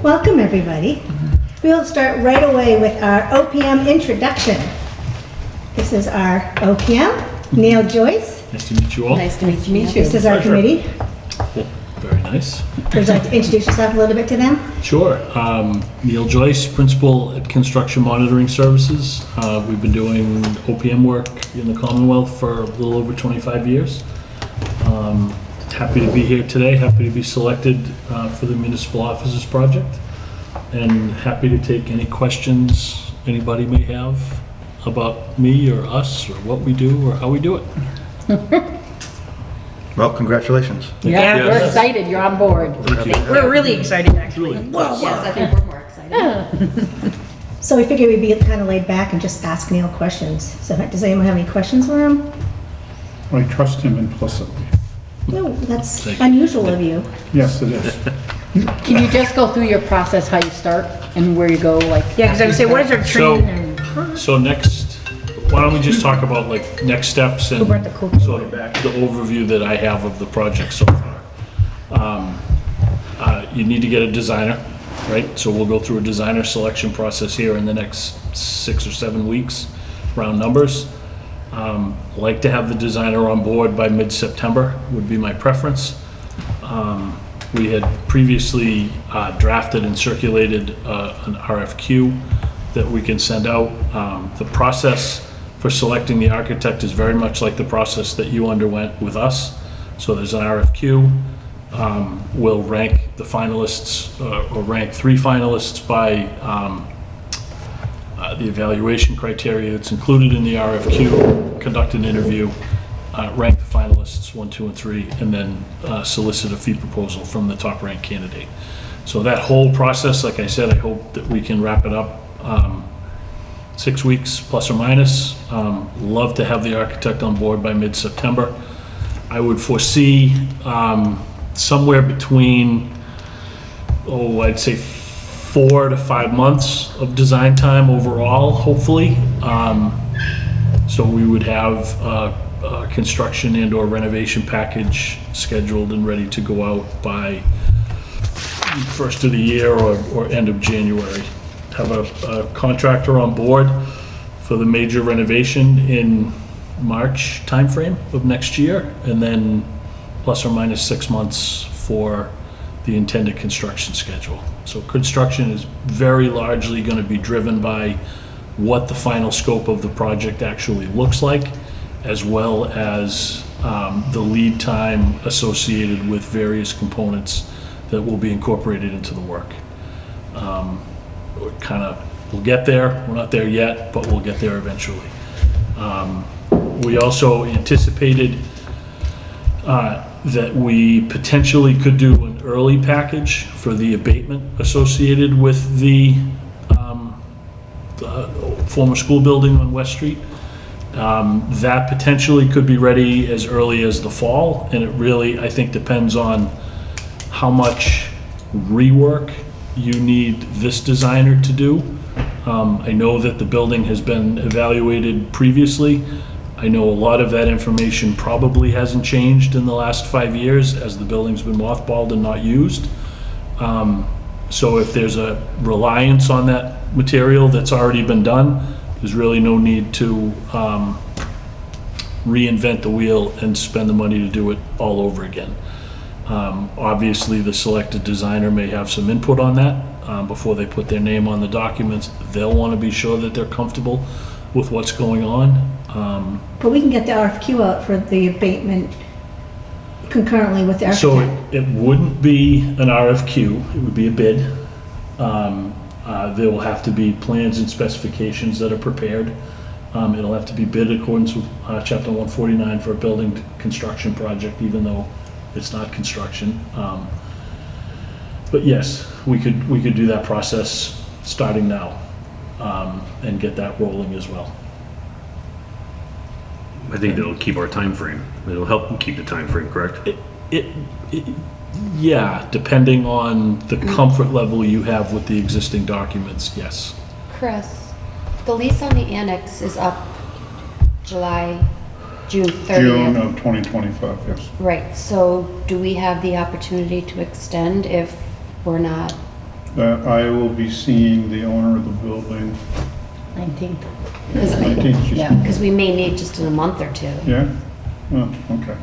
Welcome, everybody. We'll start right away with our OPM introduction. This is our OPM, Neil Joyce. Nice to meet you all. Nice to meet you. This is our committee. Cool. Very nice. Would you like to introduce yourself a little bit to them? Sure. Neil Joyce, Principal at Construction Monitoring Services. We've been doing OPM work in the Commonwealth for a little over 25 years. Happy to be here today. Happy to be selected for the Municipal Offices Project. And happy to take any questions anybody may have about me or us or what we do or how we do it. Well, congratulations. Yeah, we're excited. You're on board. We're really excited, actually. Yes, I think we're more excited. So we figured we'd be kind of laid back and just ask Neil questions. So does anyone have any questions for him? I trust him implicitly. No, that's unusual of you. Yes, it is. Can you just go through your process, how you start and where you go, like? Yeah, because I would say, what is our training and? So next, why don't we just talk about like next steps and Who brought the cool sort of the overview that I have of the project so far. You need to get a designer, right? So we'll go through a designer selection process here in the next 6 or 7 weeks, round numbers. Like to have the designer on board by mid-September would be my preference. We had previously drafted and circulated an RFQ that we can send out. The process for selecting the architect is very much like the process that you underwent with us. So there's an RFQ. We'll rank the finalists or rank 3 finalists by the evaluation criteria that's included in the RFQ, conduct an interview, rank the finalists 1, 2, and 3, and then solicit a fee proposal from the top ranked candidate. So that whole process, like I said, I hope that we can wrap it up 6 weeks plus or minus. Love to have the architect on board by mid-September. I would foresee somewhere between, I'd say 4 to 5 months of design time overall, hopefully. So we would have a construction and or renovation package scheduled and ready to go out by first of the year or end of January. Have a contractor on board for the major renovation in March timeframe of next year, and then plus or minus 6 months for the intended construction schedule. So construction is very largely going to be driven by what the final scope of the project actually looks like, as well as the lead time associated with various components that will be incorporated into the work. We'll get there. We're not there yet, but we'll get there eventually. We also anticipated that we potentially could do an early package for the abatement associated with the former school building on West Street. That potentially could be ready as early as the fall, and it really, I think, depends on how much rework you need this designer to do. I know that the building has been evaluated previously. I know a lot of that information probably hasn't changed in the last 5 years as the building's been mothballed and not used. So if there's a reliance on that material that's already been done, there's really no need to reinvent the wheel and spend the money to do it all over again. Obviously, the selected designer may have some input on that before they put their name on the documents. They'll want to be sure that they're comfortable with what's going on. But we can get the RFQ out for the abatement concurrently with the architect. So it wouldn't be an RFQ, it would be a bid. There will have to be plans and specifications that are prepared. It'll have to be bid in accordance with Chapter 149 for a building construction project, even though it's not construction. But yes, we could do that process starting now and get that rolling as well. I think it'll keep our time frame. It'll help keep the time frame, correct? Yeah, depending on the comfort level you have with the existing documents, yes. Chris, the lease on the annex is up June 30th. June of 2025, yes. Right, so do we have the opportunity to extend if we're not that I will be seeing the owner of the building 19th. 19th. she's- Yeah. Because we may need just in a month or two. Yeah? Oh, okay.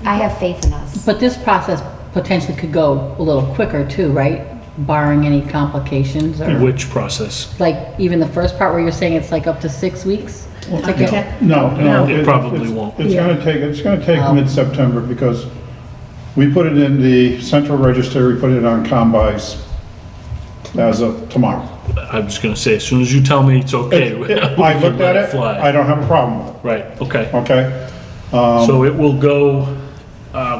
I have faith in us. But this process potentially could go a little quicker too, right? Barring any complications or, Which process? like, even the first part where you're saying it's like up to 6 weeks? to get- No. It probably won't. It's gonna take Oh. mid-September because we put it in the central register, we put it on combis as of tomorrow. I was gonna say, as soon as you tell me it's okay. we I can looked let at it, fly. I don't have a problem with Right, okay. it, okay? So it will go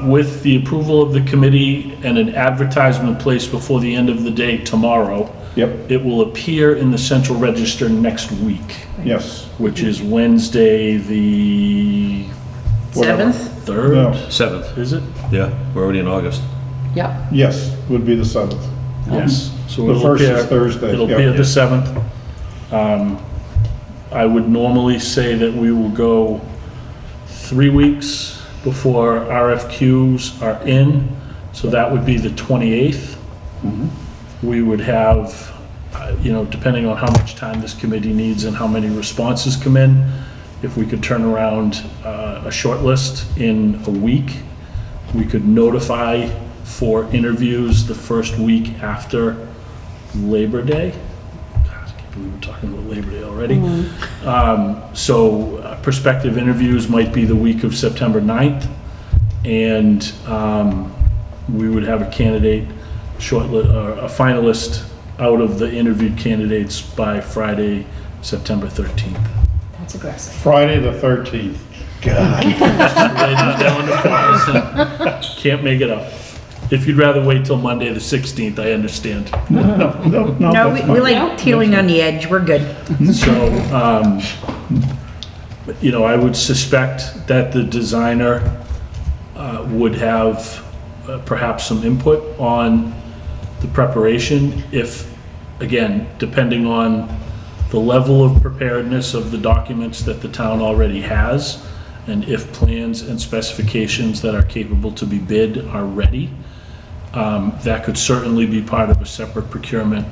with the approval of the committee and an advertisement placed before the end of the day tomorrow. Yep, It will appear in the central register next week, yes. which is Wednesday, the Seventh? 3rd? No. 7th. Is it? Yeah, we're already in August. Yep. Yes, would be the 7th. Yes. So The it'll first is appear- Thursday, It'll yeah. be the 7th. I would normally say that we will go 3 weeks before RFQs are in, so that would be the 28th. We would have, depending on how much time this committee needs and how many responses come in, if we could turn around a short list in a week, we could notify for interviews the first week after Labor Day. God, I can't believe we're talking about Labor Day already. So prospective interviews might be the week of September 9th, and we would have a candidate, a finalist out of the interviewed candidates by Friday, September 13th. That's aggressive. Friday the 13th. Lay that down to pause. Can't make it up. If you'd rather wait till Monday the 16th, I understand. No, No, that's we fine. like teeling on the edge, we're good. So, I would suspect that the designer would have perhaps some input on the preparation if, again, depending on the level of preparedness of the documents that the town already has, and if plans and specifications that are capable to be bid are ready, that could certainly be part of a separate procurement.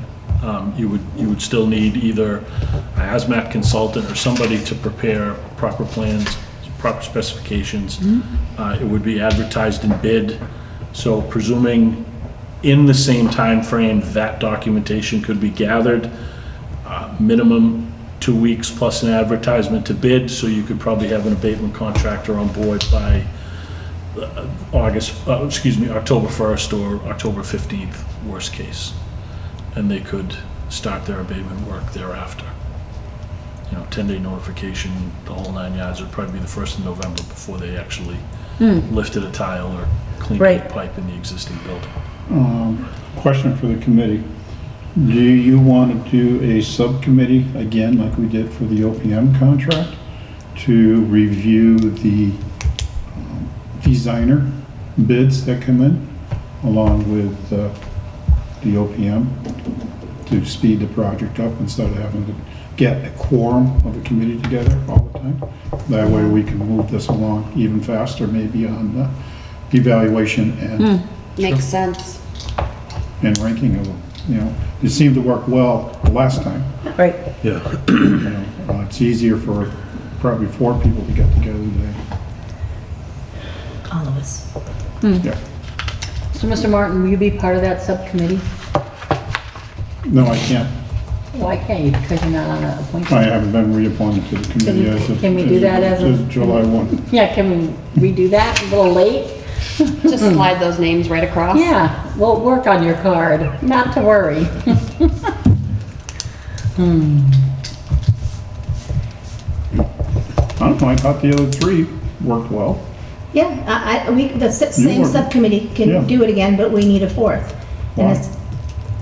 You would still need either a hazmat consultant or somebody to prepare proper plans, proper specifications. It would be advertised and bid. So presuming in the same time frame that documentation could be gathered, minimum 2 weeks plus an advertisement to bid, so you could probably have an abatement contractor on board by October 1st or October 15th, worst case. And they could start their abatement work thereafter. 10-day notification, the whole 9 yards, would probably be the 1st of November before they actually lifted a tile or cleaned Right. a pipe in the existing building. Question for the committee. Do you want to do a subcommittee, again, like we did for the OPM contract, to review the designer bids that come in, along with the OPM, to speed the project up instead of having to get a quorum of the committee together all the time? That way we can move this along even faster, maybe on the evaluation Makes sense. and ranking of them, It seemed to work well the last time. Right. Yeah. It's easier for probably 4 people to get together than, All of us. yeah. So, Mr. Martin, will you be part of that subcommittee? No, I can't. Why can't you? Because you're not on an I appointment? haven't been reappointed to the committee as of... Can we do that as of- July 1. Yeah, can we redo that? A little late? Just slide those names right across. Yeah, we'll work on your card, not to worry. I don't know, I thought the other 3 worked well. Yeah, the same were- subcommittee Yeah. can do it again, but we need a fourth. Why? And it's,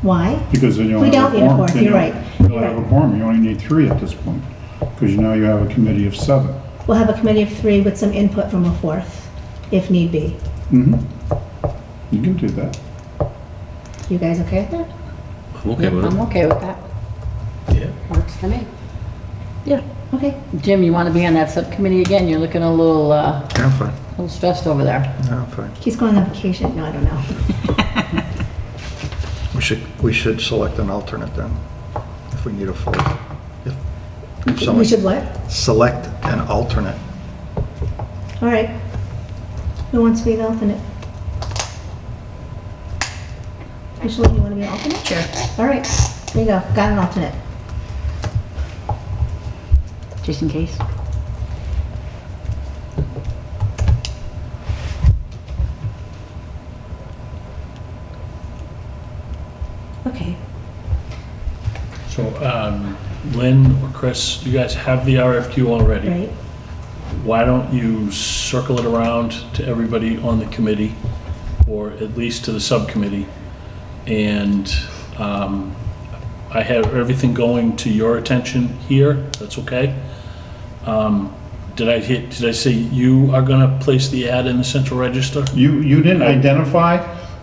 why? Because then you We only have don't a need a quorum. fourth, Then you're you- right. You You're don't have a right. quorum, you only need 3 at this point. Because now you have a committee of 7. We'll have a committee of 3 with some input from a fourth, if need be. Mm-hmm. You can do that. You guys okay with that? I'm okay with I'm it. okay with that. Works for me. Yeah. Okay. Jim, you want to be on that subcommittee again? You're looking a little, I'm fine. little stressed over there. No, I'm fine. He's going on vacation. No, I don't know. We should select an alternate then, if we need a full. if We someone- should what? Select an alternate. All right. Who wants to be the alternate? Michelle, you want to be an alternate? Sure. All right, there you go, got an alternate. Just in case. Okay. So, Lynn or Chris, you guys have the RFQ already. Right, Why don't you circle it around to everybody on the committee, or at least to the subcommittee? And I have everything going to your attention here, that's okay? Did I say you are gonna place the ad in the Central Register? You didn't identify,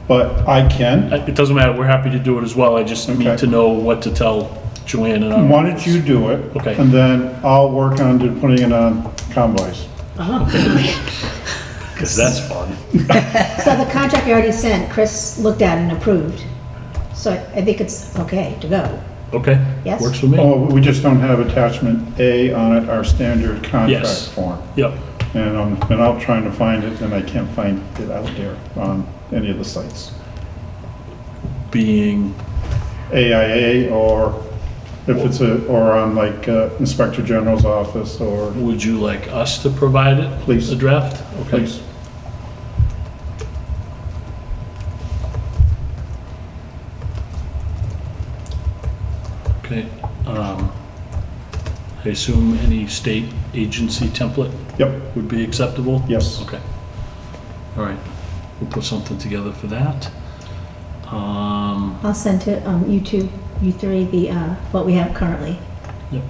but I can. It doesn't matter, we're happy to do it as well, I just need Okay. to know what to tell Joanne and our. Why don't you do it? Okay. And then I'll work on putting it on Convoys. Because that's fun. so the contract you already sent, Chris looked at and approved. So I think it's okay to go. Okay? Yes. Works for me. Oh, we just don't have attachment A on it, our standard contract Yes. form. Yep, And I'm been out trying to find it, and I can't find it out there on any of the sites. being, AIA, or if it's or on like Inspector General's office, or would you like us to provide it? Please. The draft? Okay. please. Okay. I assume any state agency template Yep, would be acceptable? yes. Okay. All right. We'll put something together for that. I'll send to you two, you three, the, what we have currently. Yep.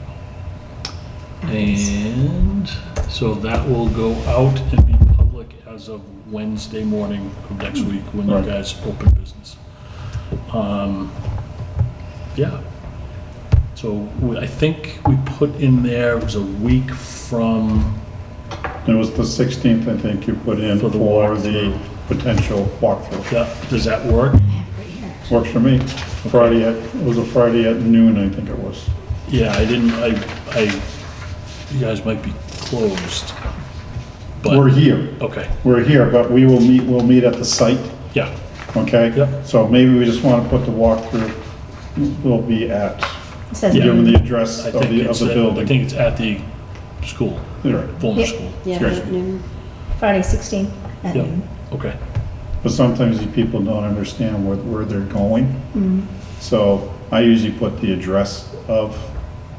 After this. And so that will go out and be public as of Wednesday morning of next week when you Right. guys open business. Yeah. So I think we put in there, it was a week from, It was the 16th, I think, you put in For the for the walkthrough. potential walkthrough. yeah, does that work? I have it right here. Works for me. Friday it was a Friday at noon, I think it was. Yeah, you guys might be closed. But We're here. okay, We're here, but we'll meet at the site, yeah, okay? Yep. So maybe we just want to put the walkthrough, will be at, It says, Yeah. given the address I of think the it's, of the I building. think it's at the school, Right. former Yep. school. Yeah, Great. at noon. Friday 16th at Yep. noon. Okay, But sometimes these people don't understand where they're going. Mm-hmm. So I usually put the address of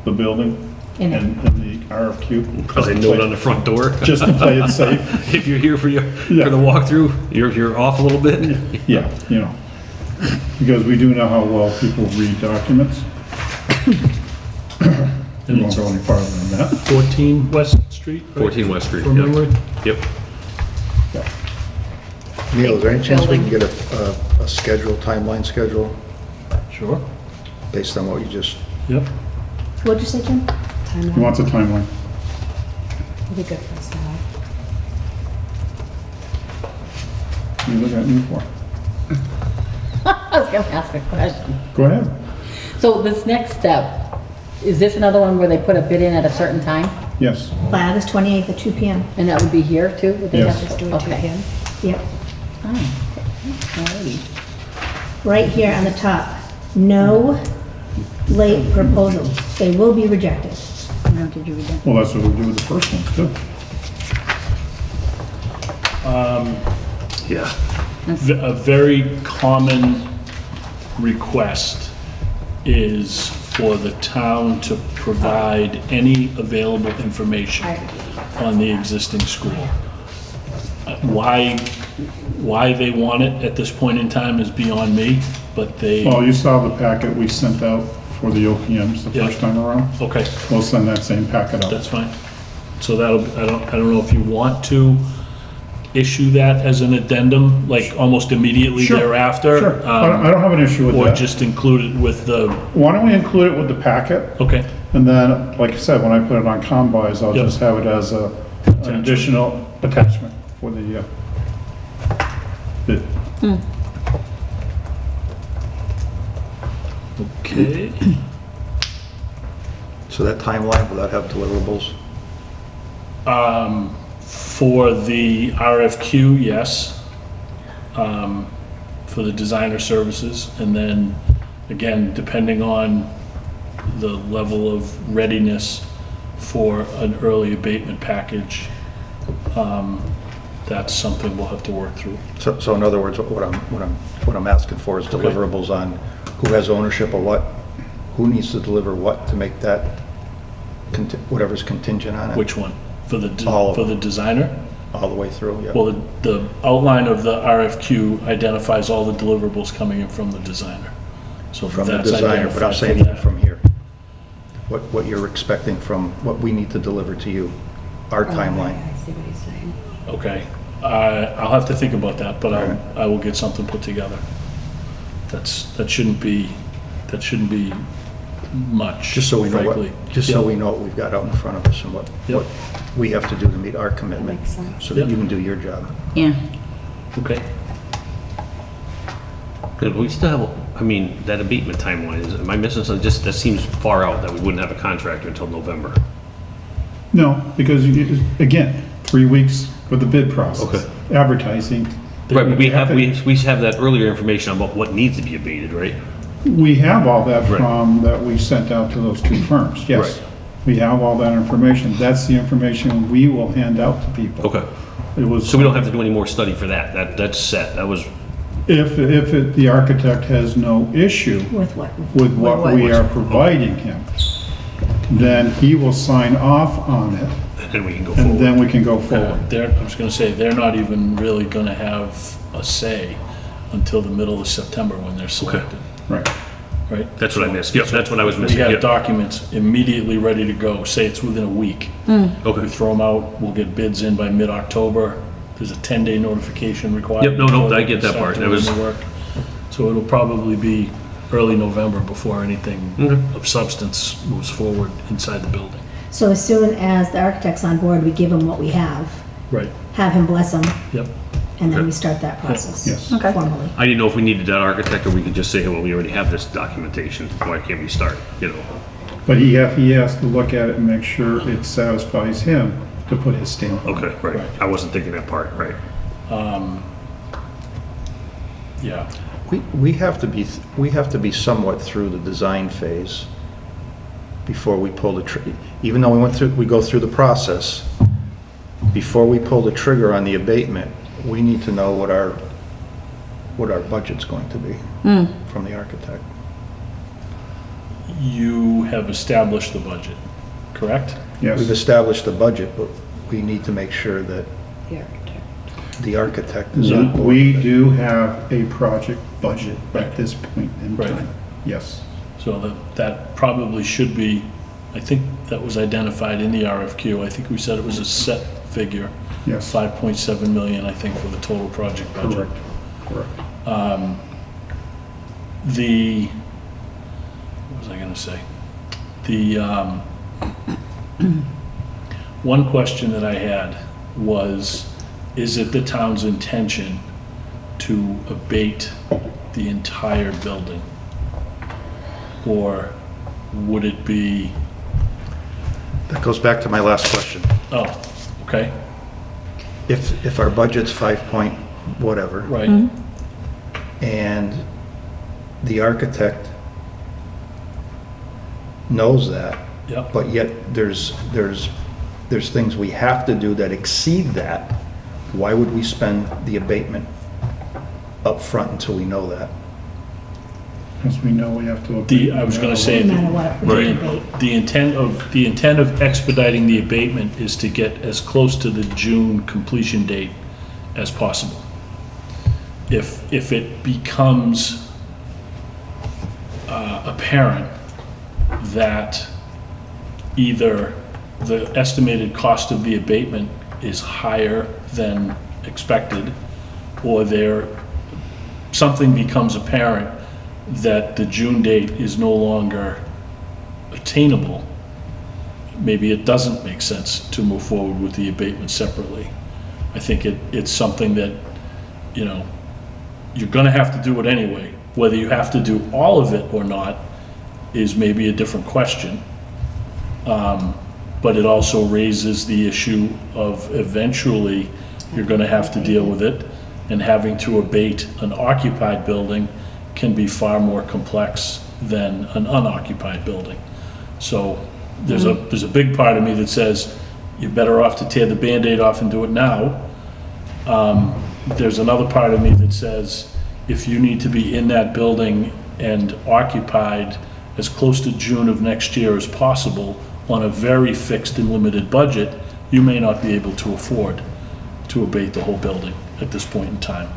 the building In in it. the RFQ. Because they know it on the front door. Just to play it safe. If you're here for Yeah. the walkthrough, you're off a little bit. Yeah, you know, because we do know how well people read documents. We won't go any farther than that. 14 West Street? right? 14 West Street, From yep. memory? Yep. Neil, is there any chance we can get a schedule, timeline schedule, Sure, based on what you just, yep. What'd you say, Jim? He wants a timeline. It'd be good for us to have. You look at me for? I was gonna ask a question. Go ahead. So this next step, is this another one where they put a bid in at a certain time? Yes. By August 28th at 2 PM. And that would be here too? Would they Yes. have to- Let's do it to Okay. again. Yep. Oh, alrighty. Right here on the top, no late proposals. They will be rejected. Now, did you read that? Well, that's what we do with the first ones too. Yeah. A very common request is for the town to provide any available information on the existing school. Why they want it at this point in time is beyond me, but they, Well, you saw the packet we sent out for the OPMs the Yeah. first time around. okay, We'll send that same packet out. that's fine. So that'll, I don't know if you want to issue that as an addendum, like almost immediately Sure, thereafter? Sure, I don't have an issue with Or that. just include it with the, Why don't we include it with the packet? okay, And then, like I said, when I put it on Combis, I'll Yep. just have it as an additional attachment for the bid. Okay. So that timeline, will that have deliverables? For the RFQ, yes. For the designer services, and then, again, depending on the level of readiness for an early abatement package, that's something we'll have to work through. So in other words, what I'm asking for is deliverables on who has ownership of what, who needs to deliver what to make that, whatever's contingent on it? Which one? For the, All of for the them. designer? All the way through, yeah. Well, the outline of the RFQ identifies all the deliverables coming in from the designer. So From the that's designer, but I'm identified saying for even that. from here. What you're expecting from, what we need to deliver to you, our timeline. I see what he's saying. Okay, I'll have to think about that, but Alright. I will get something put together. That shouldn't be much, Just so we know frankly. what, just so we know what we've got out in front of us and what we have to do to meet our commitment, Makes sense. so that Yep. you can do your job. Yeah. Okay, Good, we still have, I mean, that abatement timeline, am I missing something? Just, that seems far out that we wouldn't have a contractor until November. No, because again, 3 weeks for the bid process. Okay. Advertising. Right, but we have that earlier information about what needs to be abated, right? We have all that Right. from, that we sent out to those 2 firms, yes. Right. We have all that information. That's the information we will hand out to people. Okay. It was. So we don't have to do any more study for that? That's set, that was, If the architect has no issue With what? with what what? we are providing him, then he will sign off on it, and then we can go and forward. then we can go forward. I was gonna say, they're not even really gonna have a say until the middle of September when they're selected, Right. right? That's what I missed. Yep, that's what I was We missing. have Yep. documents immediately ready to go, say it's within a week. We Okay. throw them out, we'll get bids in by mid-October. There's a 10-day notification required. Yep, no, before I they get can that start part. That doing was- the work. So it'll probably be early November before anything Okay. of substance moves forward inside the building. So as soon as the architect's on board, we give him what we have Right, him bless them, yep. and then we Okay. start that process Yes. Okay. formally. I didn't know if we needed that architect, or we could just say, well, we already have this documentation, why can't we start, you know? But he has to look at it and make sure it satisfies him to put his stamp on it. Okay, right. I wasn't thinking that part, right. Yeah, We have to be somewhat through the design phase before we pull the trigger. Even though we go through the process, before we pull the trigger on the abatement, we need to know what our budget's going to be from the architect. you have established the budget, correct? Yes. We've established the budget, but we need to make sure that The architect. the architect is on board. We with it. do have a project budget at this point in Right. time. Yes. So that probably should be, I think that was identified in the RFQ. I think we said it was a set figure. Yes. 5.7 million, I think, for the total project budget. Correct. Correct. What was I gonna say? The, one question that I had was, is it the town's intention to abate the entire building? Or would it be, That goes back to my last question. oh, okay, If our budget's 5 point whatever, right, and the architect knows that, yep, but yet there's things we have to do that exceed that, why would we spend the abatement up front until we know that? As we know, we have to. I was gonna say, No matter what, we Right. debate. the intent of expediting the abatement is to get as close to the June completion date as possible. If it becomes apparent that either the estimated cost of the abatement is higher than expected, or something becomes apparent that the June date is no longer attainable, maybe it doesn't make sense to move forward with the abatement separately. I think it's something that, you know, you're gonna have to do it anyway. Whether you have to do all of it or not is maybe a different question. But it also raises the issue of eventually you're gonna have to deal with it, and having to abate an occupied building can be far more complex than an unoccupied building. So there's a big part of me that says you're better off to tear the Band-Aid off and do it now. There's another part of me that says if you need to be in that building and occupied as close to June of next year as possible on a very fixed and limited budget, you may not be able to afford to abate the whole building at this point in time.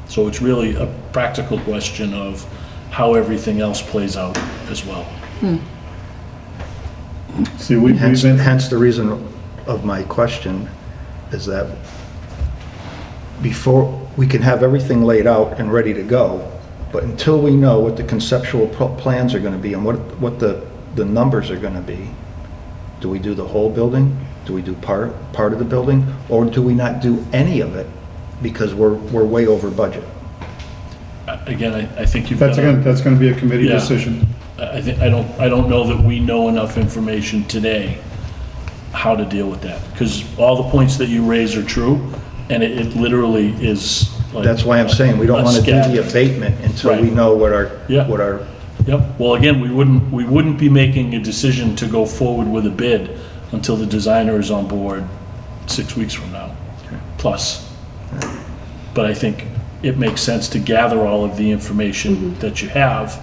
So it's really a practical question of how everything else plays out as well. See, we've Hence, been, hence the reason of my question is that before, we can have everything laid out and ready to go, but until we know what the conceptual plans are gonna be and what the numbers are gonna be, do we do the whole building? Do we do part of the building? Or do we not do any of it because we're way over budget? Again, I think you've got that's gonna be a committee Yeah. decision. I don't know that we know enough information today how to deal with that, because all the points that you raise are true, and it literally is like. That's why I'm saying we don't a want to do scat. the abatement until we Right. know what our, Yeah. what our, Yep, well, again, we wouldn't be making a decision to go forward with a bid until the designer is on board 6 weeks from now, plus. But I think it makes sense to gather all of the information that you have,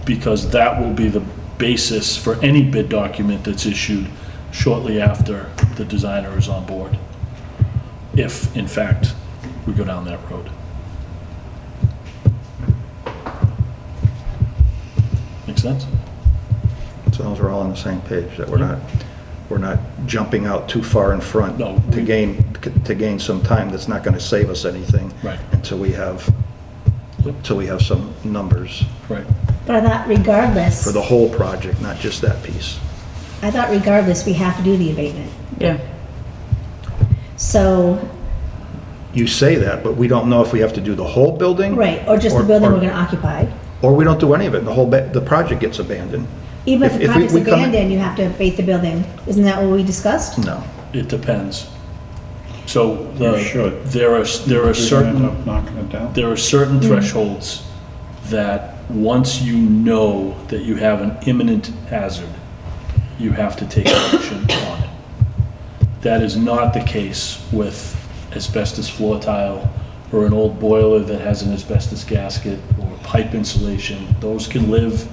because that will be the basis for any bid document that's issued shortly after the designer is on board, if, in fact, we go down that road. Make sense? as long as we're all on the same page, that we're not jumping out too far in front No, to gain some time that's not going to save us anything. Right. Until we have some numbers Right. But I thought regardless, for the whole project, not just that piece. I thought regardless, we have to do the abatement. Yeah. So, You say that, but we don't know if we have to do the whole building. right, or just the building we're gonna occupy. Or we don't do any of it, the project gets abandoned. Even if If the we- project's we come in- abandoned, you have to abate the building. Isn't that what we discussed? No. It depends. So You should. there are You're gonna certain. end up knocking it down. There are certain thresholds that once you know that you have an imminent hazard, you have to take action on it. That is not the case with asbestos floor tile or an old boiler that has an asbestos gasket or pipe insulation. Those can live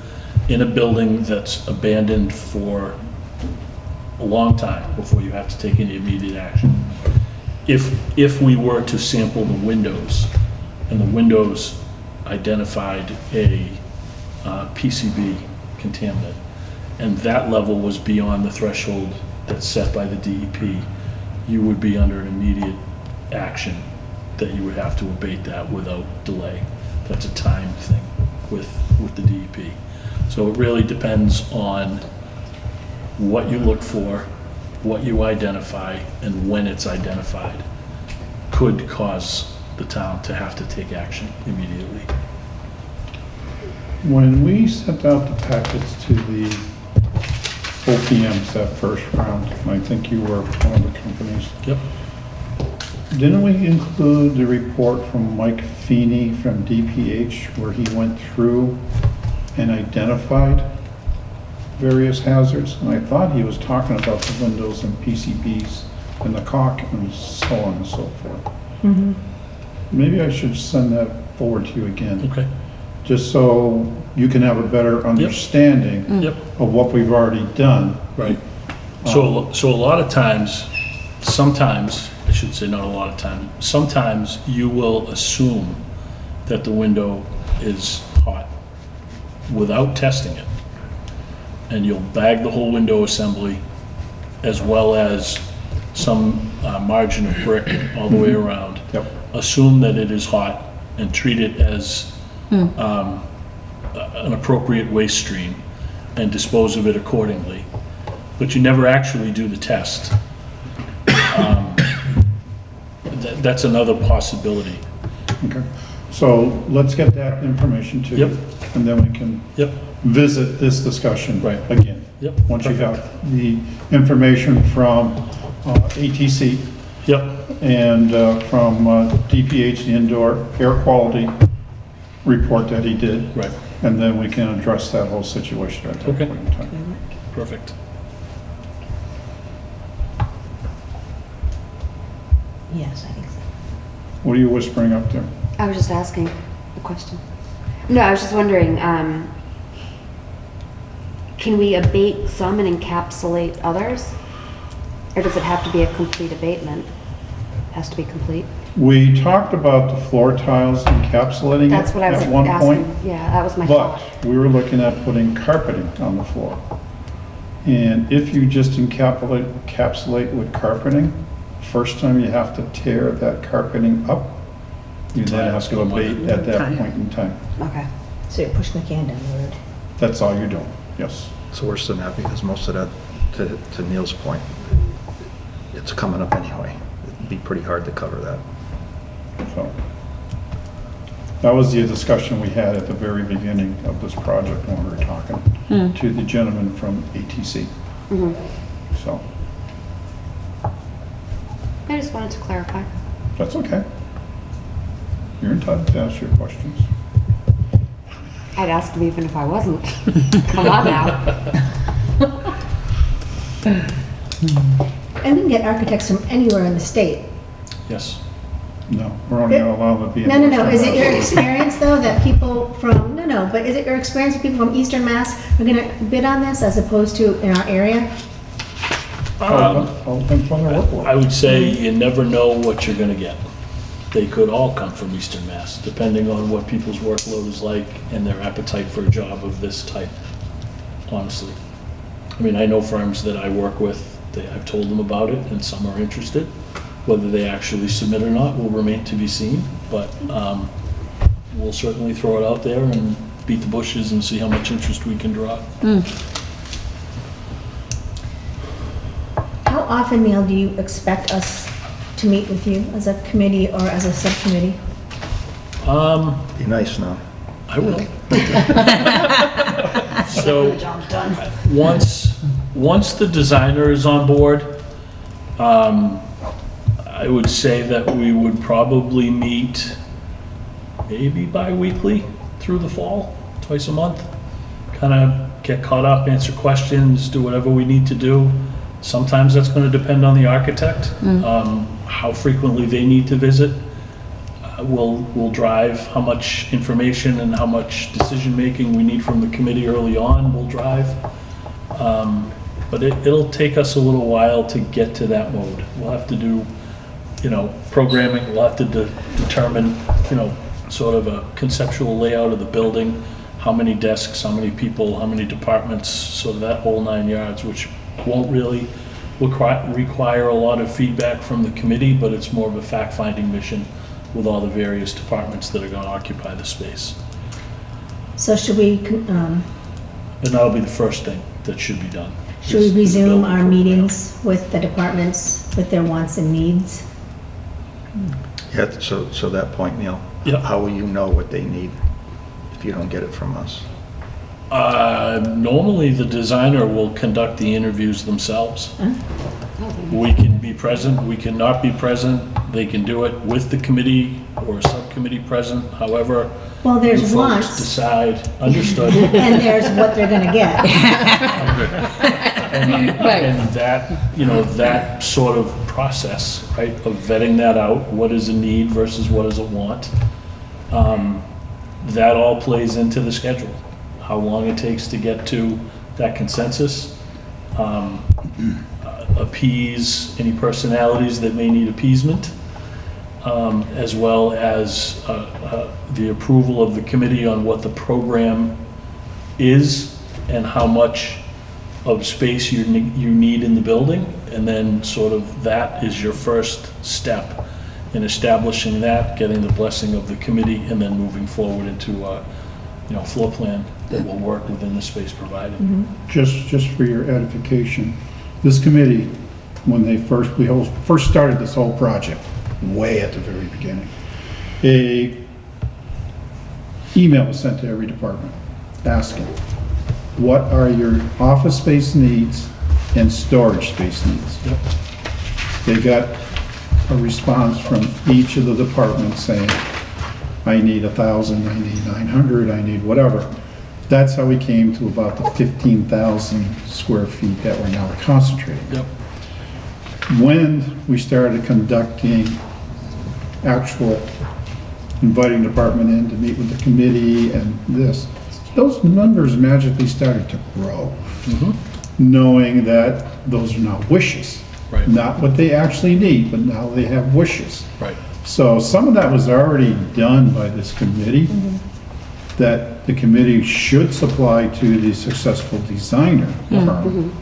in a building that's abandoned for a long time before you have to take any immediate action. If we were to sample the windows, and the windows identified a PCB contaminant, and that level was beyond the threshold that's set by the DEP, you would be under an immediate action that you would have to abate that without delay. That's a time thing with the DEP. So it really depends on what you look for, what you identify, and when it's identified could cause the town to have to take action immediately. When we sent out the packets to the OPMs that first round, and I think you were one of the companies, Yep. didn't we include the report from Mike Feeney from DPH where he went through and identified various hazards? And I thought he was talking about the windows and PCBs and the caulk and so on and so forth. Maybe I should send that forward to you again, Okay. just so you can have a better understanding Yep. of what we've already done. Right. So a lot of times, sometimes, I should say not a lot of times, sometimes you will assume that the window is hot without testing it. And you'll bag the whole window assembly as well as some margin of brick all the way around. Yep. Assume that it is hot and treat it as an appropriate waste stream and dispose of it accordingly. But you never actually do the test. That's another possibility. Okay, so let's get that information to you. Yep. And then we can Yep. visit this discussion Right. again. Yep. Once you have the information from ATC Yep, and from DPH, the indoor air quality report that he did. right, And then we can address that whole situation at that Okay. point in time. perfect. Yes, I think so. What are you whispering up there? I was just asking a question. No, I was just wondering, can we abate some and encapsulate others? Or does it have to be a complete abatement? Has to be complete? We talked about the floor tiles encapsulating That's it what I was at one point. asking. Yeah, that was my But thought. we were looking at putting carpeting on the floor. And if you just encapsulate with carpeting, first time you have to tear that carpeting up, you then have to abate at that point in time. Okay. So you're pushing the can down the road. That's all you're doing, yes. It's worse than that because most of that, to Neil's point, it's coming up anyway. It'd be pretty hard to cover that. So that was the discussion we had at the very beginning of this project when we were talking to the gentleman from ATC. Mhm. So I just wanted to clarify. that's okay. You're entitled to ask your questions. I'd ask him even if I wasn't. Come on now. And we can get architects from anywhere in the state. Yes. No, we're only allowed to be in. No, no, no, Western is it your Mass. experience though that people from, no, but is it your experience that people from Eastern Mass are gonna bid on this as opposed to in our area? All depends on their workload. I would say you never know what you're gonna get. They could all come from Eastern Mass, depending on what people's workload is like and their appetite for a job of this type, honestly. I mean, I know firms that I work with, I've told them about it, and some are interested. Whether they actually submit or not will remain to be seen, but we'll certainly throw it out there and beat the bushes and see how much interest we can draw. How often, Neil, do you expect us to meet with you as a committee or as a subcommittee? Be nice now. I will. So, once the designer is on board, I would say that we would probably meet maybe bi-weekly through the fall, twice a month. Kind of get caught up, answer questions, do whatever we need to do. Sometimes that's going to depend on the architect, how frequently they need to visit. Will drive how much information and how much decision-making we need from the committee early on will drive. But it'll take us a little while to get to that mode. We'll have to do, programming, we'll have to determine, sort of a conceptual layout of the building, how many desks, how many people, how many departments, sort of that whole 9 yards, which won't really require a lot of feedback from the committee, but it's more of a fact-finding mission with all the various departments that are going to occupy the space. So should we, And that'll be the first thing that should be done. should we is the resume building our program. meetings with the departments, with their wants and needs? Yeah, so that point, Neil, Yeah. how will you know what they need if you don't get it from us? Normally, the designer will conduct the interviews themselves. We can be present, we can not be present. They can do it with the committee or subcommittee present, however Well, you there's folks wants, decide. Understood. and there's what they're gonna get. And that, that sort of process, right, of vetting that out, what is a need versus what is a want, that all plays into the schedule. How long it takes to get to that consensus, appease any personalities that may need appeasement, as well as the approval of the committee on what the program is and how much of space you need in the building, and then sort of that is your first step in establishing that, getting the blessing of the committee, and then moving forward into a floor plan that will work within the space provided. Just for your edification, this committee, when we first started this whole project, way at the very beginning, a email was sent to every department asking, what are your office space needs and storage space needs? Yep. They got a response from each of the departments saying, I need 1,000, I need 900, I need whatever. That's how we came to about the 15,000 square feet that we're now concentrating. Yep. When we started conducting actual inviting department in to meet with the committee and this, those numbers magically started to grow, knowing that those are now wishes. Right. Not what they actually need, but now they have wishes. Right. So some of that was already done by this committee, that the committee should supply to the successful designer firm,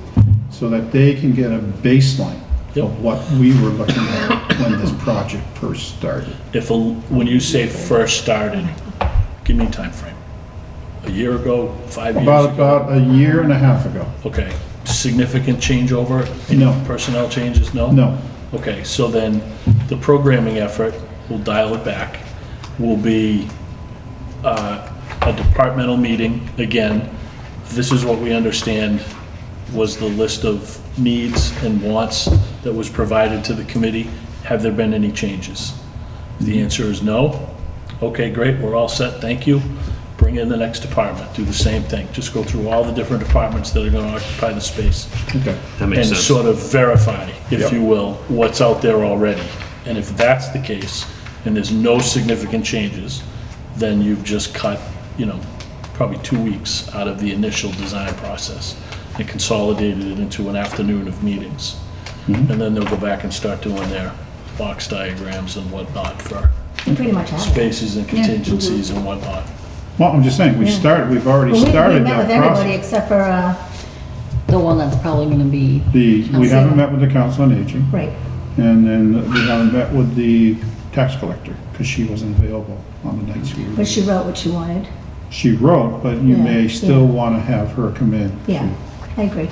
so that they can get a baseline Yep. of what we were looking at when this project first started. When you say first started, give me a time frame. A year ago, 5 years ago? About a year and a half ago. Okay. Significant changeover? No. Personnel changes? No? No, Okay, so then the programming effort, we'll dial it back, will be a departmental meeting. Again, this is what we understand was the list of needs and wants that was provided to the committee. Have there been any changes? If the answer is no, okay, great, we're all set, thank you. Bring in the next department, do the same thing. Just go through all the different departments that are going to occupy the space. okay. That makes And sense. sort of verify, if Yep. you will, what's out there already. And if that's the case, and there's no significant changes, then you've just cut, probably 2 weeks out of the initial design process and consolidated it into an afternoon of meetings. And then they'll go back and start doing their box diagrams and whatnot for Pretty much have it. spaces and contingencies and whatnot. Well, I'm just saying, we've already Well, we started met with that everybody process. except for, The one that's probably gonna be, We haven't met with the Council on Aging, right, and then we haven't met with the tax collector, because she wasn't available on the nights we were. but she wrote what she wanted. She wrote, but you Yeah, may still yeah. want to have her come in. Yeah, I agree.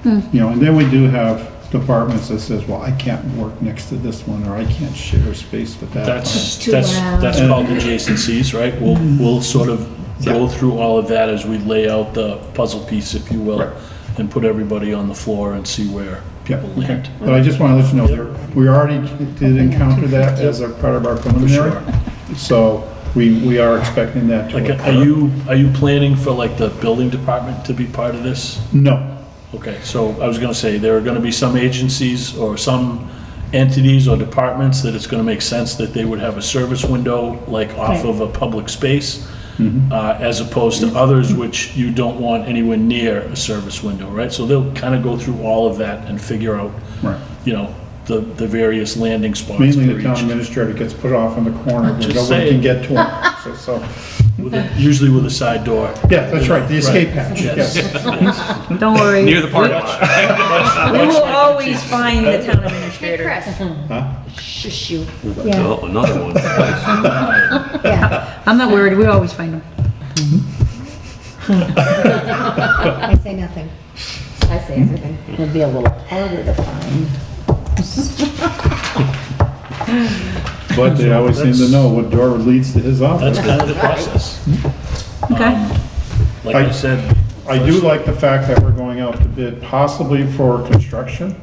And then we do have departments that says, well, I can't work next to this one, or I can't share space with that. That's, too that's, loud. that's called adjacencies, right? We'll sort of go through all of that as we lay out the puzzle piece, if you will, Right. and put everybody on the floor and see where Yeah, people okay. land. But I just want to let you know, we already did encounter that as a part of our preliminary. sure. So we are expecting that to Like, occur. are you planning for like the building department to be part of this? No, Okay, so I was gonna say, there are gonna be some agencies or some entities or departments that it's gonna make sense that they would have a service window, like off Right. of a public space, as opposed to others which you don't want anywhere near a service window, right? So they'll kind of go through all of that and figure out, right. the various landing spots. Mainly for the town each- administrator gets put off in the corner where Just no one can saying. get to him. So, Usually with a side door. yeah, that's right, the escape hatch, Yes. yes. Don't worry. Near the parking lot. We will always find the town Hey, administrator. Chris, shush you. Yeah. Oh, another one. Yeah, I'm not worried, we always find them. I say nothing. I say everything. it'd be a little harder to find. But they always seem to know what door leads to his office. That's kind of the process. Okay. Like I said. I do like the fact that we're going out to bid possibly for construction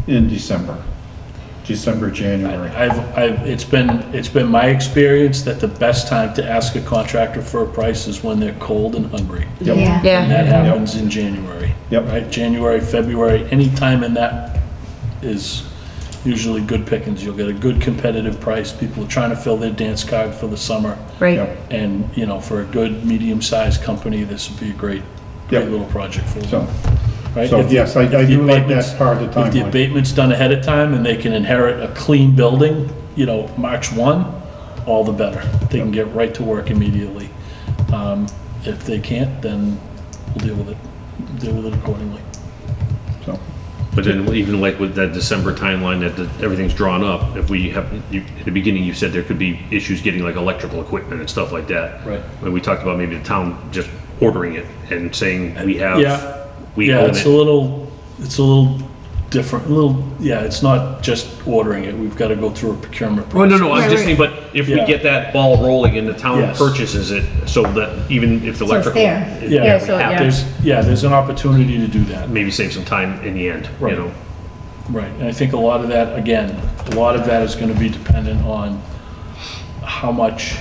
in December, January. It's been my experience that the best time to ask a contractor for a price is when they're cold and hungry. Yep. Yeah. And Yeah, that happens in January. Yep. Right, January, February, any time in that is usually good pickings. You'll get a good competitive price. People are trying to fill their dance card for the summer. right. Yep. And, for a good, medium-sized company, this would be a great Yep. little project for So, them. Right? so If- yes, I if the do like abatements- that part of the If the timeline. abatement's done ahead of time and they can inherit a clean building, March 1, all the better. They can get right to work immediately. If they can't, then we'll deal with it accordingly. So, But then even like with that December timeline that everything's drawn up, if we have, at the beginning you said there could be issues getting like electrical equipment and stuff like that. Right. When we talked about maybe the town just ordering it and saying we have, Yeah, we yeah, own it's it. a little different, it's not just ordering it, we've got to go through a procurement Oh, process. no, I'm just saying, but if we Yeah. get that ball rolling and the town Yes. purchases it, so that even if the So it's electrical. there. Yeah, so, yeah. There's an opportunity to do that. Maybe save some time in the end, you Right. know? Right, and I think a lot of that, again, a lot of that is gonna be dependent on how much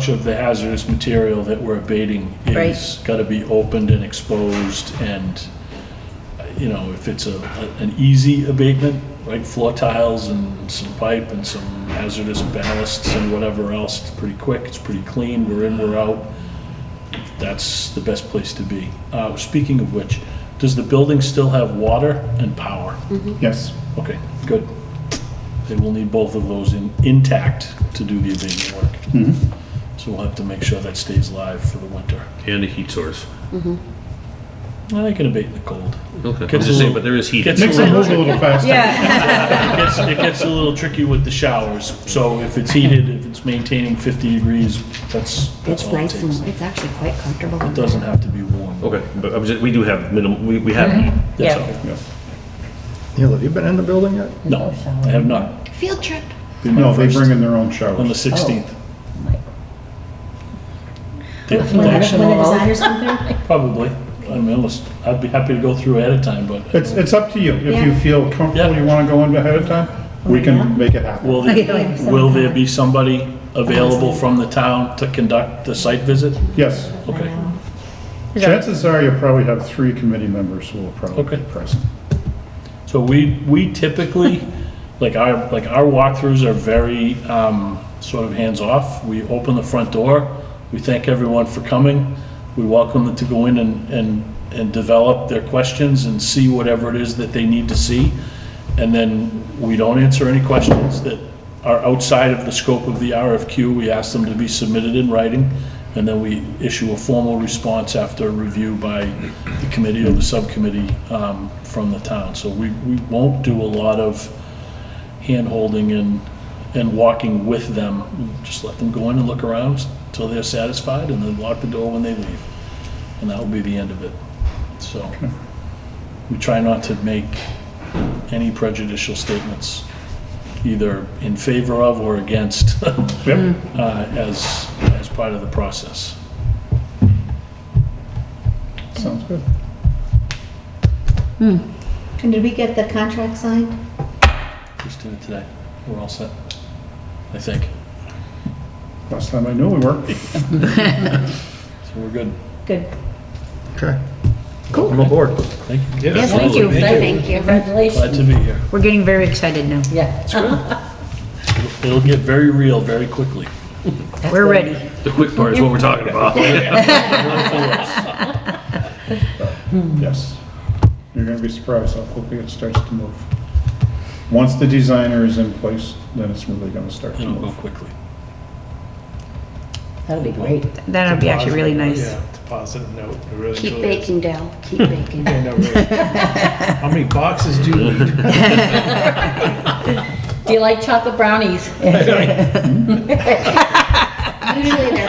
of the hazardous material that we're abating is Right. gotta be opened and exposed, and, if it's an easy abatement, right, floor tiles and some pipe and some hazardous ballasts and whatever else, it's pretty quick, it's pretty clean, we're in, we're out, that's the best place to be. Speaking of which, does the building still have water and power? Yes. Okay, good. They will need both of those intact to do the abatement work. So we'll have to make sure that stays live for the winter. And a heat source. Well, they can abate in the cold. Okay, I'm Gets a just saying, little- but there is heat. gets Makes it move a little faster. Yeah. It gets a little tricky with the showers, so if it's heated, if it's maintaining 50 degrees, that's It's all it nice and, takes. it's actually quite comfortable. It doesn't have to be warm. Okay, but we do have minimum, we have heat. Yeah. So, Yes. Neil, have you been in the building yet? no, I have not. Field trip. Be my No, they first bring in their own On the showers. 16th. When the designers come through? Probably. I mean, I'd be happy to go through ahead of time, but It's up to you. If you Yeah. feel comfortable, Yeah. you want to go in ahead of time, we Yeah. can make it happen. will there be somebody available from the town to conduct the site visit? Yes. Okay. Chances are you'll probably have 3 committee members who will probably be Okay. present. So we typically, like our walkthroughs are very sort of hands-off. We open the front door, we thank everyone for coming, we welcome them to go in and develop their questions and see whatever it is that they need to see. And then we don't answer any questions that are outside of the scope of the RFQ. We ask them to be submitted in writing, and then we issue a formal response after a review by the committee or the subcommittee from the town. So we won't do a lot of hand-holding and walking with them. We just let them go in and look around until they're satisfied, and then lock the door when they leave. And that will be the end of it. So we try not to make any prejudicial statements, either in favor of or against, as part of the process. Sounds good. And did we get the contract signed? Just did it today. We're all set, I think. Last time I knew we were. So we're good. Good. Okay. Welcome aboard. Thank you. Yes, thank you. Thank you. Congratulations. Glad to be here. We're getting very excited now. Yeah. It'll get very real very quickly. We're ready. The quick part is what we're talking about. Yes. You're going to be surprised how quickly it starts to move. Once the designer is in place, then it's really going to start to It'll go move. quickly. That'll be great. That'll be actually really nice. Yeah, it's a positive note. It really Keep truly is. baking, Dal, keep baking. Yeah, no, really. How many boxes do you need? Do you like chocolate brownies? Usually they're,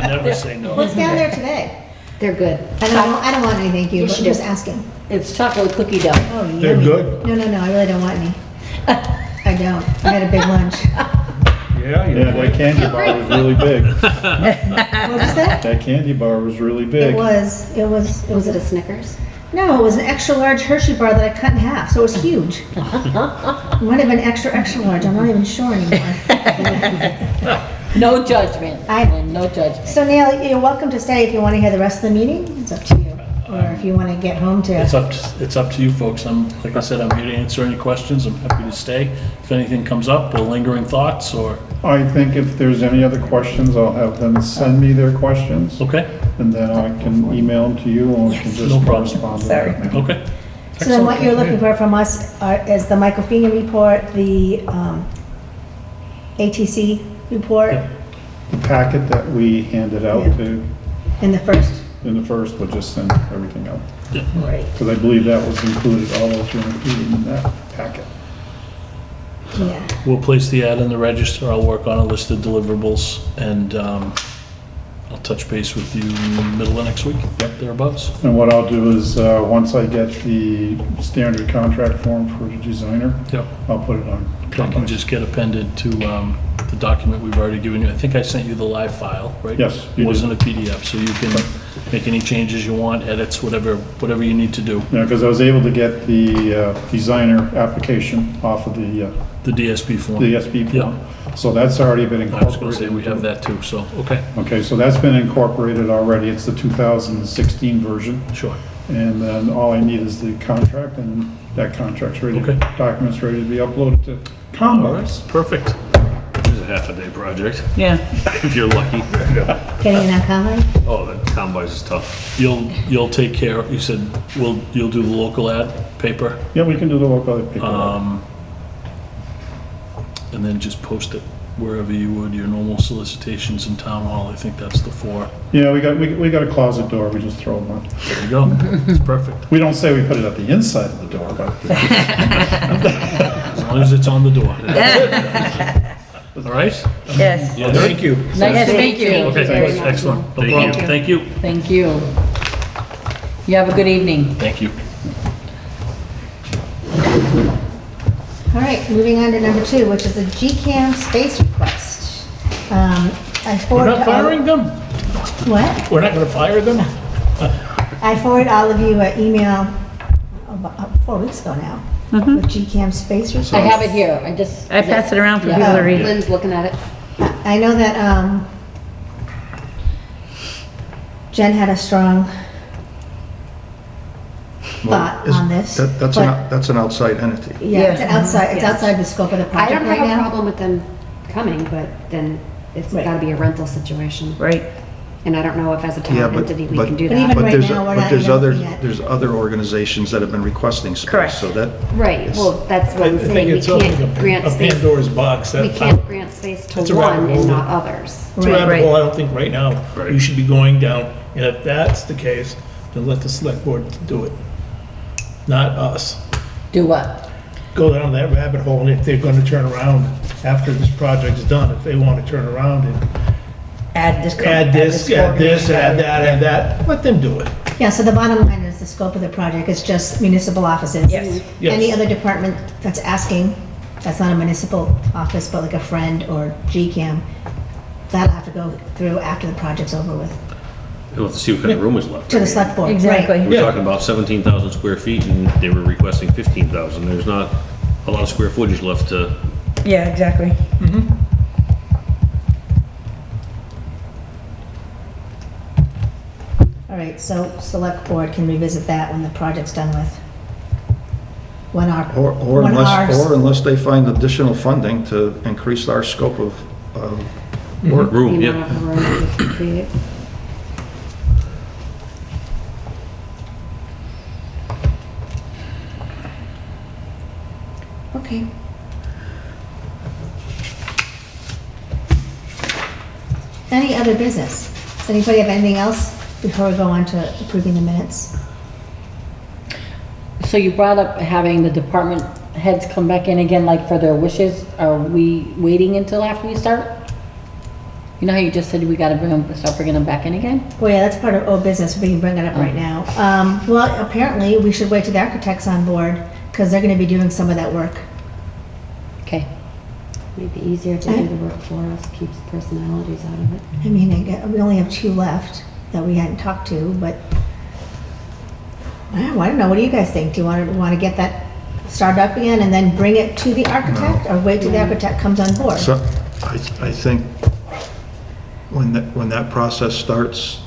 Never say no. What's down there today? they're good. I don't want any, thank you, You but should I'm just do. asking. It's chocolate cookie dough. Oh, They're yummy. good. No, I really don't want any. I don't. I had a big lunch. Yeah, Yeah, that candy bar was really big. What was that? That candy bar was really It big. was Was it a Snickers? no, it was an extra large Hershey bar that I cut in half, so it was huge. It might have been extra large, I'm not even sure anymore. No judgment. No judgment. So Neil, you're welcome to stay if you want to hear the rest of the meeting, it's up to you. Or if you want to get home to. It's up to you folks. Like I said, I'm here to answer any questions. I'm happy to stay. If anything comes up, or lingering thoughts, or, I think if there's any other questions, I'll have them send me their questions, okay, and then I can email them to you, and we can just No problem. respond to Sorry. that. okay. So then what you're looking for from us is the Michael Feeney report, the ATC report, Yeah. The packet that we handed out Yeah. to, and the first. in the first, we'll just send everything out. Right. Because I believe that was included, all those were included in that packet. We'll place the ad in the register. I'll work on a list of deliverables, and I'll touch base with you middle of next week, thereabouts. And what I'll do is, once I get the standard contract form for the designer, Yep. I'll put it on. I can just get appended to the document we've already given you. I think I sent you the live file, right? Yes, you It did. wasn't a PDF, so you can make any changes you want, edits, whatever you need to do. Yeah, because I was able to get the designer application off of the The DSP form. DSP form. So that's already been I was incorporated. gonna say, we have that too, so, okay, Okay, so that's been incorporated already. It's the 2016 version. sure. And then all I need is the contract, and that contract's ready, Okay. document's ready to be uploaded to All right, Combos. perfect. It's a half-a-day project, Yeah. if you're lucky. Getting that combine? Oh, the combines is tough. You'll take care, you said, you'll do the local ad paper, Yeah, we can do the local paper. and then just post it wherever you would, your normal solicitations in town hall. I think that's the 4. Yeah, we got a closet door, we just throw them on. There you go. It's perfect. We don't say we put it at the inside of the door, but As long as it's on the door. All right? Yes. Yes. Thank you. Nice to meet you. Okay, very much. excellent. No Thank problem. you. Thank you. Thank you. You have a good evening. Thank you. All right, moving on to number 2, which is the GCAM space request. I We're forwarded. not firing them? What? We're not gonna fire them? I forwarded all of you an email about 4 weeks ago now with GCAM space request. I have it here. I just. I pass it around for Yeah. people to read. Lynn's looking at it. I know that Jen had a strong thought on this. That's but- that's an outside entity. Yeah, it's Yeah. outside the scope of the I project don't right have a now. problem with them coming, but then it's Right. gotta be a rental situation. Right. And I don't know if as a Yeah, town but- entity we but- can do But even that. But right there's, now, we're but not there's even other, looking at- there's other organizations that have been requesting space, Correct. so that, Right, well, that's what I I'm think saying, we it's opening can't grant a space, Pandora's box. we can't grant space It's to a rabbit one and hole. not others. It's a Right. rabbit hole I don't think right now Right. you should be going down. And if that's the case, then let the select board do it, not us. Do what? Go down that rabbit hole, and if they're gonna turn around after this project is done, if they wanna turn around and Add this. add this, add this, add that, add that, let them do it. Yeah, so the bottom line is the scope of the project is just municipal offices. Yes. Any Yes. other department that's asking, that's not a municipal office, but like a friend or GCAM, that'll have to go through after the project's over with, We'll have to see what kind of room is left. to the select board. Right. Exactly. We're talking about 17,000 square feet, and they were requesting 15,000. There's not a lot of square footage left to, Yeah, exactly. All right, so select board can revisit that when the project's done with. When our, or when unless, ours, or unless they find additional funding to increase our scope of work. room, The yeah. amount of room that we can create. okay. Any other business? Does anybody have anything else before we go on to approving the minutes? So you brought up having the department heads come back in again, like for their wishes. Are we waiting until after we start? You know how you just said we gotta start bringing them back in again? Well, yeah, that's part of old business, we can bring it up right now. Well, apparently, we should wait till the architect's on board, because they're gonna be doing some of that work. Okay. Maybe easier to do the work for us, keeps personalities out of it. I mean, we only have 2 left that we hadn't talked to, but I don't know, what do you guys think? Do you want to get that started up again and then bring it to the architect, or wait till the architect comes on board? So, I think when that process starts,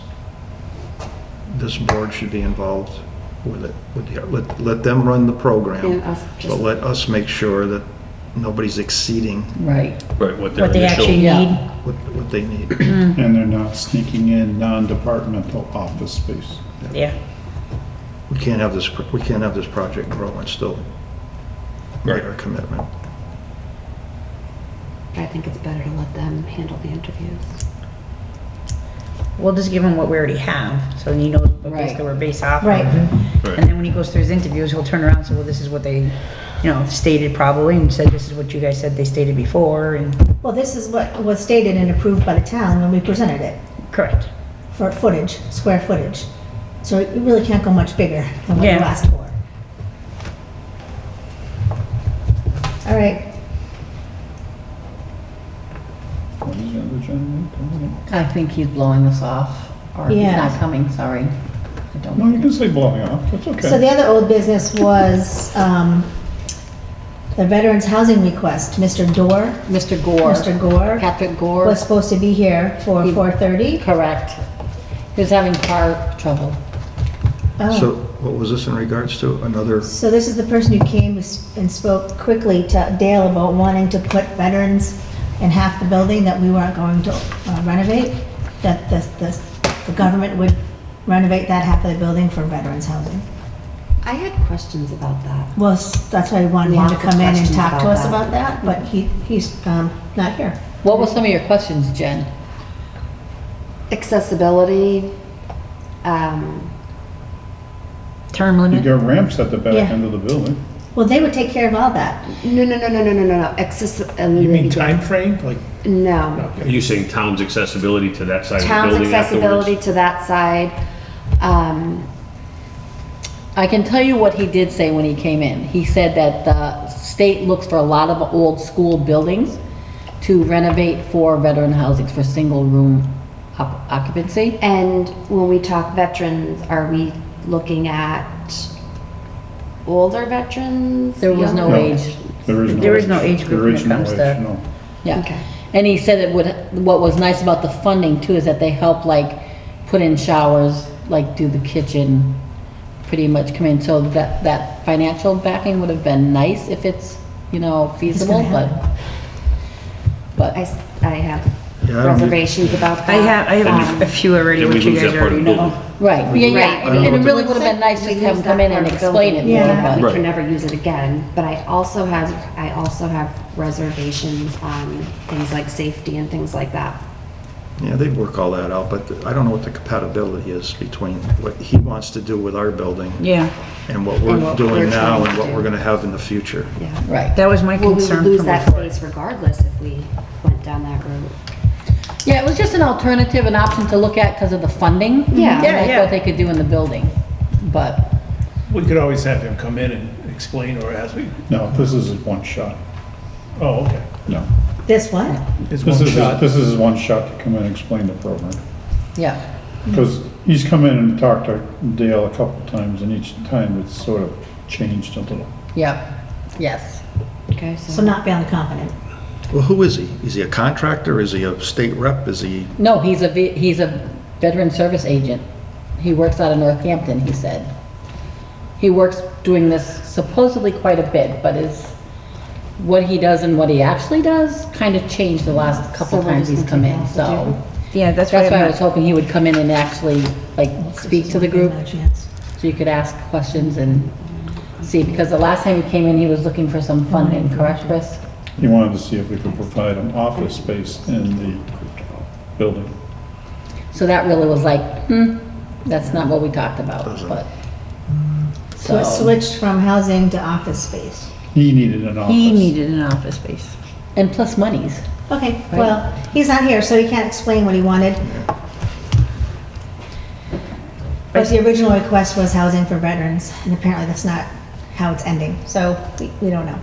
this board should be involved with it. Let them run the program, And us but just, let us make sure that nobody's exceeding Right. Right, what their What they actually initial, Yeah. need. what they need. And they're not sneaking in non-departmental office space. Yeah. We can't have this project grow and still make our commitment. I think it's better to let them handle the interviews. We'll just give him what we already have, so he knows what Right. basically we're based off of. Right. Right. And then when he goes through his interviews, he'll turn around and say, well, this is what they, stated probably, and said, this is what you guys said they stated before, and, Well, this is what was stated and approved by the town when we presented it. Correct. for footage, square footage. So you really can't go much bigger than what you Yeah. asked for. All right, What is the other gentleman coming I think he's blowing us off, or he's Yeah. not coming, sorry. I in? don't No, you think. can say blowing off, that's okay. so the other old business was the Veterans Housing Request. Mr. Dorr, Mr. Gore, Mr. Gore Patrick Gore, was supposed to be here for He- 4:30. correct. He was having car trouble. So what was this in regards to? Another, So this is the person who came and spoke quickly to Dale about wanting to put veterans in half the building that we weren't going to renovate, that the government would renovate that half of the building for veterans housing. I had questions about that. Well, that's why we wanted him to Lots of come in and questions talk to about us that. about that, but he's not here. What were some of your questions, Jen? Accessibility, Term You limit. got ramps at the back Yeah. end of the building. Well, they would take care of all that. no, accessibility. You mean time frame? Like, No. Are you saying town's accessibility to that side of the Town's building accessibility afterwards? to that side. I can tell you what he did say when he came in. He said that the state looks for a lot of old school buildings to renovate for veteran housings, for single room occupancy. And when we talk veterans, are we looking at older veterans? There was no younger age. There is no age group There when is it no comes age, to- no. Yeah. Okay. And he said it would, what was nice about the funding too is that they help like put in showers, like do the kitchen, pretty much come in. So that financial backing would have been nice if it's, feasible, gonna but I have Yeah, I don't- reservations about that. I have a few already, Then we which you lose guys that part of already the know. building. right, yeah, Right. yeah. And it really would have been nice We just to have lose him come that in and part of the explain it building, more, Yeah. We but, can never use it again, but I also have reservations on things like safety and things like that. yeah, they'd work all that out, but I don't know what the compatibility is between what he wants to do with our building Yeah, and what And we're what doing we're now trying and to what do. we're gonna have in the future. Yeah. right. that was my Well, we would concern lose from that before. space regardless if we went down that route. Yeah, it was just an alternative, an option to look at because of the funding. Yeah. and Yeah, like yeah. what they could do in the building, but, we could always have him come in and explain, or as we, No, this is his one shot. oh, okay. No. This one? It's This one is, shot. this is his one shot to come in and explain the program. yeah. Because he's come in and talked to Dale a couple times, and each time it's sort of changed a little. Yep, yes. Okay, So not feeling confident. Well, who is he? Is he a contractor? Is he a state rep? Is he, No, he's a veteran service agent. He works out of Northampton, he said. He works doing this supposedly quite a bit, but what he does and what he actually does kind of changed the last couple So we're times just he's gonna come take in, it off the so. Yeah, that's why That's why I was I'm hoping he would come in and actually, like, speak to the group, No chance. so you could ask questions and see, because the last time he came in, he was looking for some funding, correct, Chris? He wanted to see if we could provide an office space in the building. So that really was like, that's not what we talked about, but. So it switched from housing to office space. He needed an office. He needed an office space. And plus monies. Okay, well, he's not here, so he can't explain what he wanted. But the original request was housing for veterans, and apparently that's not how it's ending, so we don't know.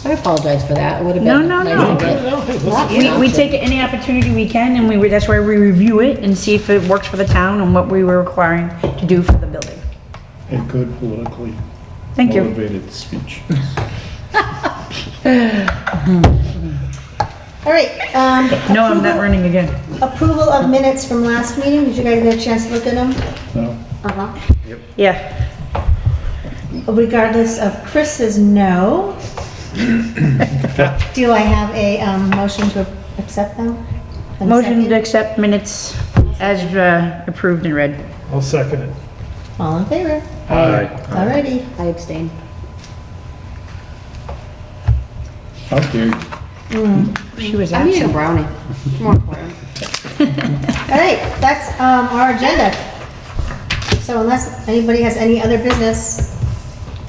I apologize for that, it would have No, been no, nice no. to get. No, hey, listen, We take any opportunity we can, and that's why we review it and see if it works for the town and what we were requiring to do for the building. A good politically Thank you. motivated speech. All right, No, I'm not running again. approval of minutes from last meeting, did you guys get a chance to look at them? No? Uh-huh. Yeah. Regardless of Chris's no. Do I have a motion to accept them? And a Motion to second? accept minutes as approved and read. I'll second it. All in favor? Aye. Alrighty. I abstain. How dare you? She was I'm eating a absent. brownie. More important. All right, that's our agenda. So unless anybody has any other business,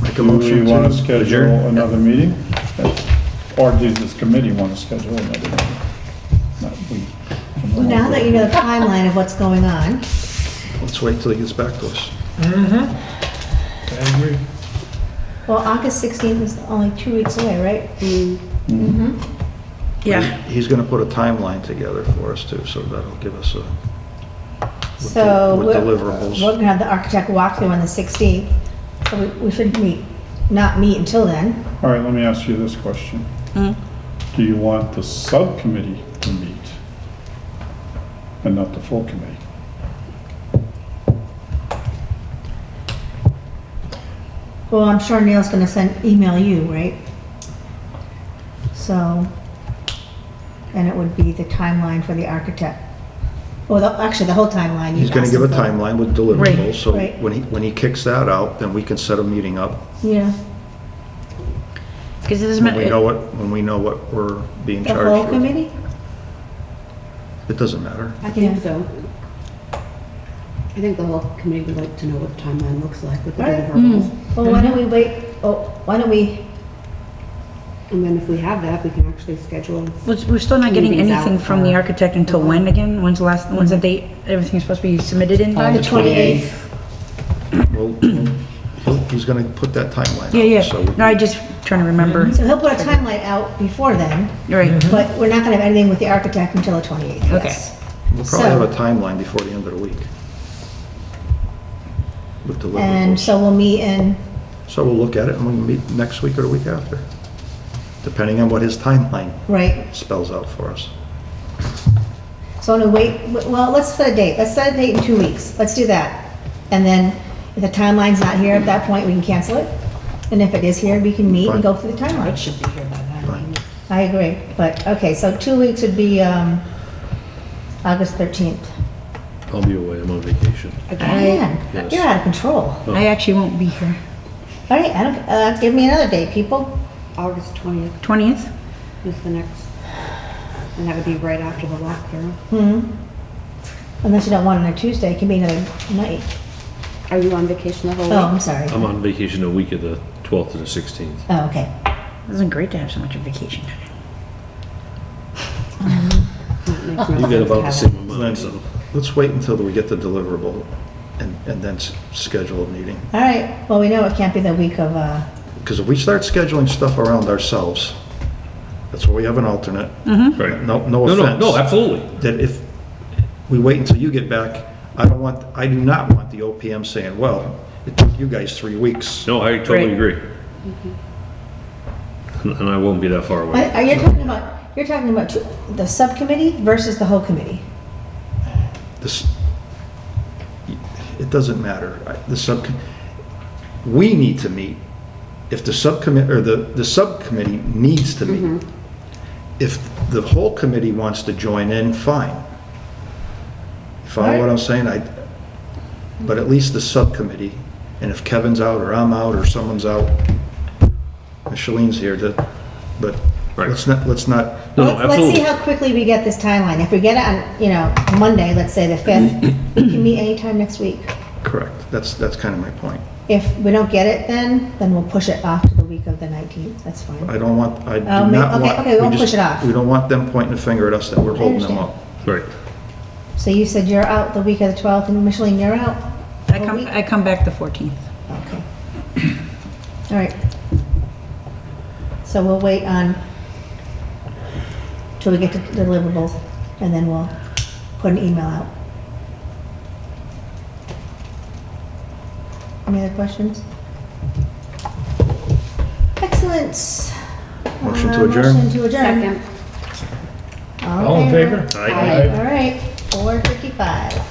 make a Do we motion want to to schedule adjourn? another meeting? Or does this committee want to schedule another meeting? Not we. Now that you know the timeline of what's going on, Let's wait till he gets back to us. I agree. well, August 16th is only 2 weeks away, right? Mm-hmm. Yeah. He's gonna put a timeline together for us too, so that'll give us a, So with we're deliverables. gonna have the architect walkthrough on the 16th, so we should not meet until then. All right, let me ask you this question. Do you want the subcommittee to meet and not the full committee? Well, I'm sure Neil's gonna email you, right? So, and it would be the timeline for the architect. Well, actually, the whole timeline. you He's gonna asked give a him for. timeline with deliverables, so Right. when he kicks that out, then we can set a meeting up. Yeah, Because it doesn't When we know matter. when we know what we're being the whole charged with. committee? It doesn't matter. I think Yeah. so. I think the whole committee would like to know what the timeline looks like with the Right. deliverables. Well, why don't we wait, why don't we, And then if we have that, we can actually schedule. We're still not getting Meetings anything out from the for- architect until when again? When's the date everything's supposed to be submitted in by? the 28th? Well, he's gonna put that timeline Yeah, out, yeah. so we- No, I just trying to remember. So he'll put a timeline out before then, Right. but we're not gonna have anything with the architect until the 28th, Okay. yes. We'll probably So- have a timeline before the end of the week. With And deliverables. so we'll meet in, So we'll look at it and we'll meet next week or the week after, depending on what his timeline right, spells out for us. so I'm gonna wait, well, let's set a date, let's set a date in 2 weeks, let's do that. And then if the timeline's not here at that point, we can cancel it. And if it is here, we can meet and go through the timeline. should be here by then. I agree, but, okay, so 2 weeks would be, August 13th. I'll be away, I'm on vacation. Man, Yes. you're out of control. I actually won't be here. All right, I don't, give me another date, people. August 20th 20th? is the next, and that would be right after the walkthrough. Hmm. Unless you don't want it on a Tuesday, it can be another night. Are you on vacation the whole Oh, I'm week? sorry. I'm on vacation a week of the 12th to the 16th. Oh, okay. It wasn't great to have so much of vacation time. That makes no You sense get to about the have same it. amount, so. Let's wait until we get the deliverable and then schedule a meeting. All right, well, we know it can't be the week of, Because if we start scheduling stuff around ourselves, that's where we have an alternate. Right. No No, offense. no, absolutely. That if we wait until you get back, I do not want the OPM saying, well, it took you guys 3 weeks. No, I totally Right. agree. And I won't be that far away. are you talking about the subcommittee versus the whole committee? This, it doesn't matter. We need to meet. If the subcommittee, or the subcommittee needs to meet. If the whole committee wants to join in, fine. You follow what I'm saying? But at least the subcommittee, and if Kevin's out, or I'm out, or someone's out, Michellene's here, but Right. let's not, No, Let's see absolutely. how quickly we get this timeline. If we get it on, Monday, let's say the 5th, we can meet anytime next week. correct. That's kind of my point. If we don't get it then we'll push it off to the week of the 19th, that's fine. I do Oh, not okay, want. okay, we'll just- push it off. We don't want them pointing a finger at us that we're holding them understand. up. Right. So you said you're out the week of the 12th, and Micheline, you're out? Whole week? I come back the 14th. Okay. All right. So we'll wait till we get to deliverables, and then we'll put an email out. Any other questions? Excellent. Motion to adjourn? Motion to adjourn. Second. All in favor? Aye. All right, 4:55.